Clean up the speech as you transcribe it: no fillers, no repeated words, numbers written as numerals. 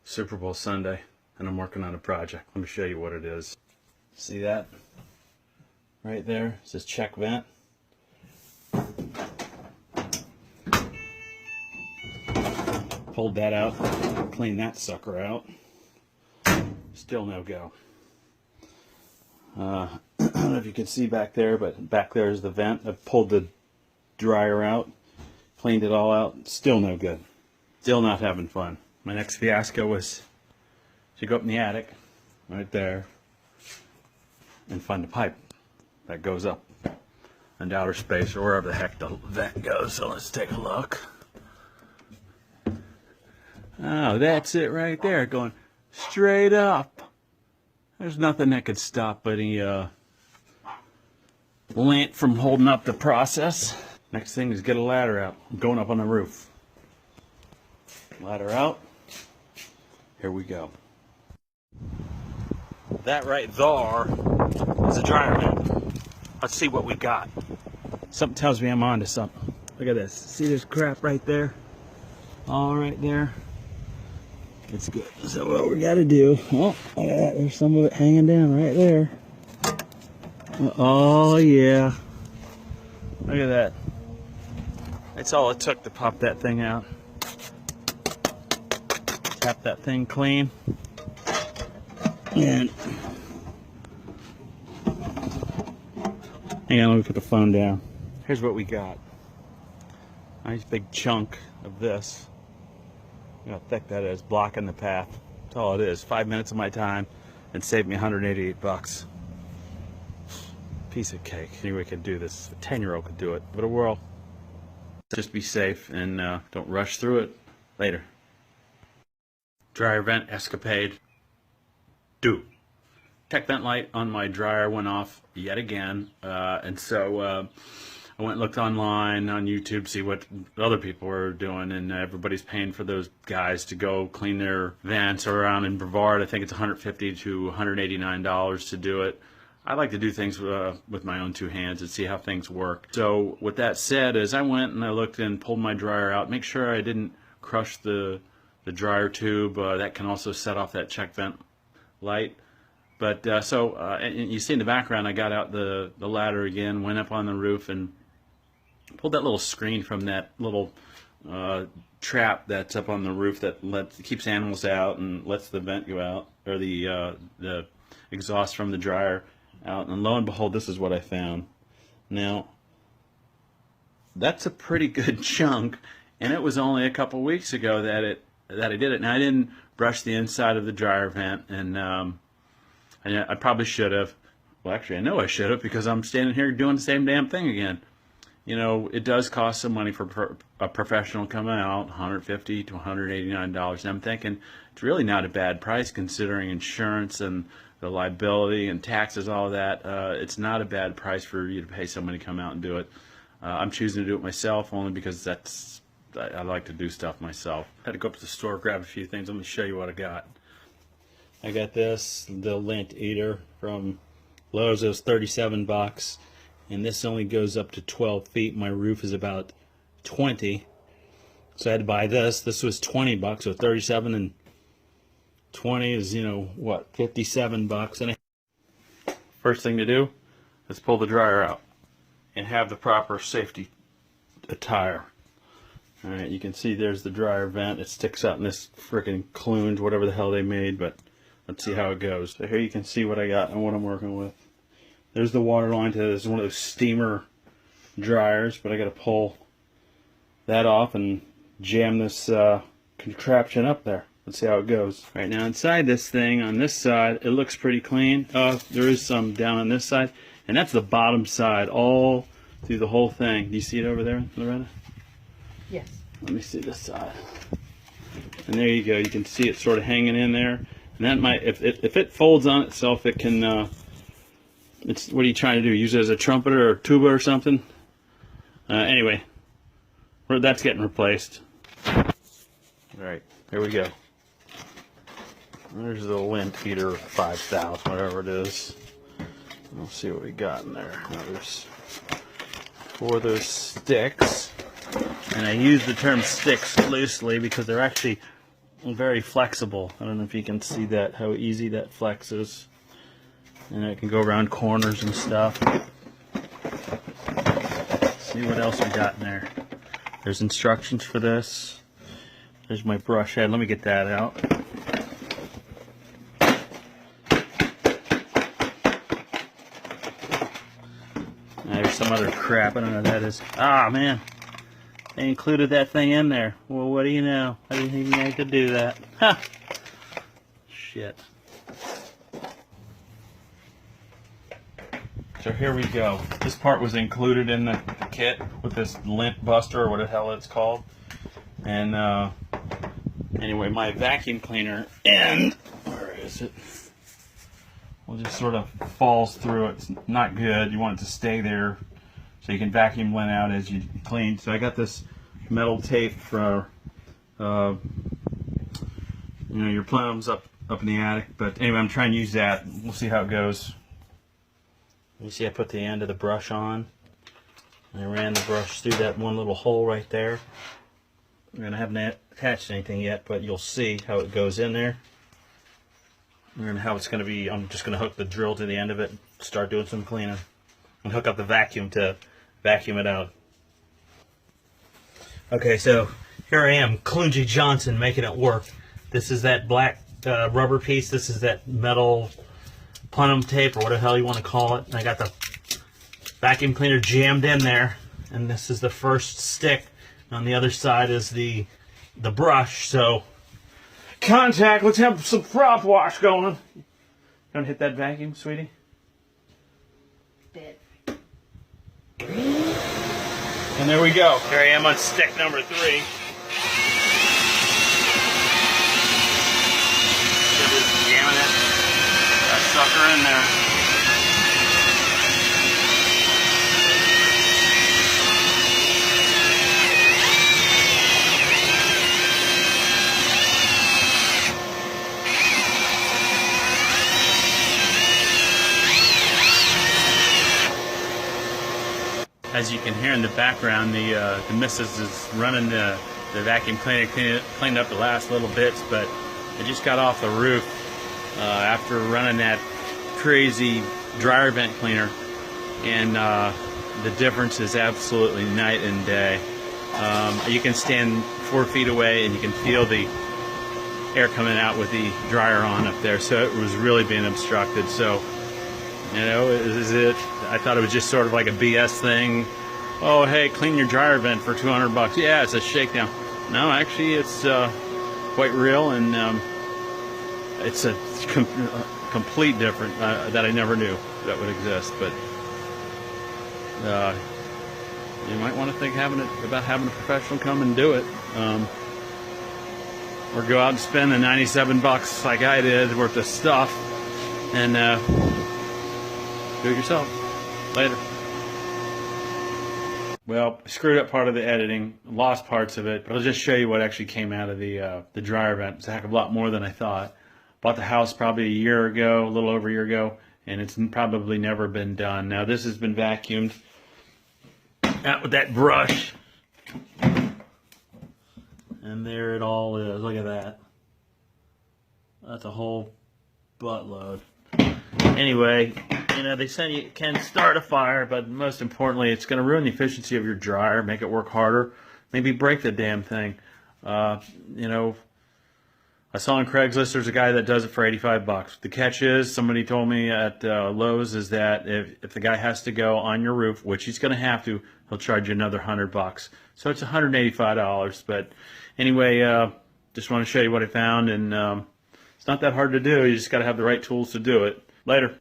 Super Bowl Sunday, and I'm working on a project. Let me show you what it is. See that? Right there, it says check vent. Pulled that out, cleaned that sucker out. Still no go. I don't know if you can see back there, but back there is the vent. I pulled the dryer out, cleaned it all out. Still no good. Still not having fun. My next fiasco was to go up in the attic, right there, and find a pipe that goes up into outer space or wherever the heck the vent goes. So let's take a look. Oh, that's it right there, going straight up. There's nothing that could stop any lint from holding up the process. Next thing is get a ladder out. I'm going up on the roof. Ladder out. Here we go. That right there is a dryer vent. Let's see what we got. Something tells me I'm onto something. Look at this. See this crap right there? All right there. It's good. So what we got to do, oh, look at that. There's some of it hanging down right there. Oh yeah. Look at that. That's all it took to pop that thing out. Tap that thing clean. And hang on, let me put the phone down. Here's what we got. Nice big chunk of this. You know how thick that is, blocking the path. That's all it is. 5 minutes of my time and saved me 188 bucks. Piece of cake. Anybody could do this. A 10-year-old could do it. But a whirl. Just be safe and don't rush through it. Later. Dryer vent escapade. Do. Tech vent light on my dryer went off yet again. And so I went and looked online on YouTube to see what other people were doing, and everybody's paying for those guys to go clean their vents around in Brevard. I think it's $150 to $189 to do it. I like to do things with my own two hands and see how things work. So with that said, as I went and I looked and pulled my dryer out, make sure I didn't crush the dryer tube. That can also set off that check vent light. But and you see in the background, I got out the ladder again, went up on the roof and pulled that little screen from that little trap that's up on the roof that keeps animals out and lets the vent go out, or the exhaust from the dryer out. And lo and behold, this is what I found. Now, that's a pretty good chunk, and it was only a couple weeks ago that I did it. Now, I didn't brush the inside of the dryer vent, and I probably should have. Well, actually, I know I should have, because I'm standing here doing the same damn thing again. You know, it does cost some money for a professional coming out, $150 to $189. And I'm thinking it's really not a bad price considering insurance and the liability and taxes, all of that. It's not a bad price for you to pay somebody to come out and do it. I'm choosing to do it myself only because I like to do stuff myself. I had to go up to the store, grab a few things. Let me show you what I got. I got this, the lint eater from Lowe's. It was 37 bucks. And this only goes up to 12 feet. My roof is about 20. So I had to buy this. This was 20 bucks. So 37 and 20 is, you know, what, 57 bucks. And first thing to do is pull the dryer out and have the proper safety attire. All right, you can see there's the dryer vent. It sticks out in this freaking clunge, whatever the hell they made, but let's see how it goes. So here you can see what I got and what I'm working with. There's the water line to this. Is one of those steamer dryers, but I got to pull that off and jam this contraption up there. Let's see how it goes. Right now, inside this thing, on this side, it looks pretty clean. There is some down on this side, and that's the bottom side, all through the whole thing. Do you see it over there, Loretta? Yes. Let me see this side. And there you go. You can see it sort of hanging in there. And that might, if it folds on itself, it can. What are you trying to do? Use it as a trumpeter or tuba or something? Anyway, that's getting replaced. Alright, here we go. There's the lint heater 5000, whatever it is. We'll see what we got in there. Now there's 4 of those sticks. And I use the term sticks loosely because they're actually very flexible. I don't know if you can see that, how easy that flexes. And it can go around corners and stuff. See what else we got in there. There's instructions for this. There's my brush head. Let me get that out. There's some other crap. I don't know what that is. Ah, man. They included that thing in there. Well, what do you know? I didn't even know I could do that. Ha! Shit. So here we go. This part was included in the kit with this lint buster, or what the hell it's called. And anyway, my vacuum cleaner end, where is it? Well, just sort of falls through it. It's not good. You want it to stay there so you can vacuum lint out as you clean. So I got this metal tape for you know, your plums up in the attic. But anyway, I'm trying to use that. We'll see how it goes. You see I put the end of the brush on. I ran the brush through that one little hole right there. I haven't attached anything yet, but you'll see how it goes in there. And how it's going to be. I'm just going to hook the drill to the end of it and start doing some cleaning. And hook up the vacuum to vacuum it out. Okay, so here I am, Clungy Johnson, making it work. This is that black rubber piece. This is that metal plenum tape, or whatever the hell you want to call it. And I got the vacuum cleaner jammed in there, and this is the first stick. On the other side is the brush. So contact. Let's have some prop wash going. Don't hit that vacuum, sweetie. Bit. And there we go. Here I am on stick number 3. Just jamming it. That sucker in there. As you can hear in the background, the missus is running the vacuum cleaner, cleaned up the last little bits, but I just got off the roof after running that crazy dryer vent cleaner, and the difference is absolutely night and day. You can stand 4 feet away and you can feel the air coming out with the dryer on up there, so it was really being obstructed. So, you know, I thought it was just sort of like a BS thing. Oh, hey, clean your dryer vent for $200. Yeah, it's a shakedown. No, actually, it's quite real, and it's a complete different that I never knew that would exist. But you might want to think about having a professional come and do it, or go out and spend the $97 like I did worth of stuff, and do it yourself. Later. Well, I screwed up part of the editing, lost parts of it, but I'll just show you what actually came out of the dryer vent. It's a heck of a lot more than I thought. Bought the house probably a year ago, a little over a year ago, and it's probably never been done. Now this has been vacuumed out with that brush, and there it all is. Look at that. That's a whole buttload. Anyway, you know, they say you can start a fire, but most importantly, it's going to ruin the efficiency of your dryer, make it work harder, maybe break the damn thing. You know, I saw on Craigslist there's a guy that does it for $85. The catch is, somebody told me at Lowe's, is that if the guy has to go on your roof, which he's going to have to, he'll charge you another $100. So it's $185. But anyway, just want to show you what I found, and it's not that hard to do. You just got to have the right tools to do it. Later.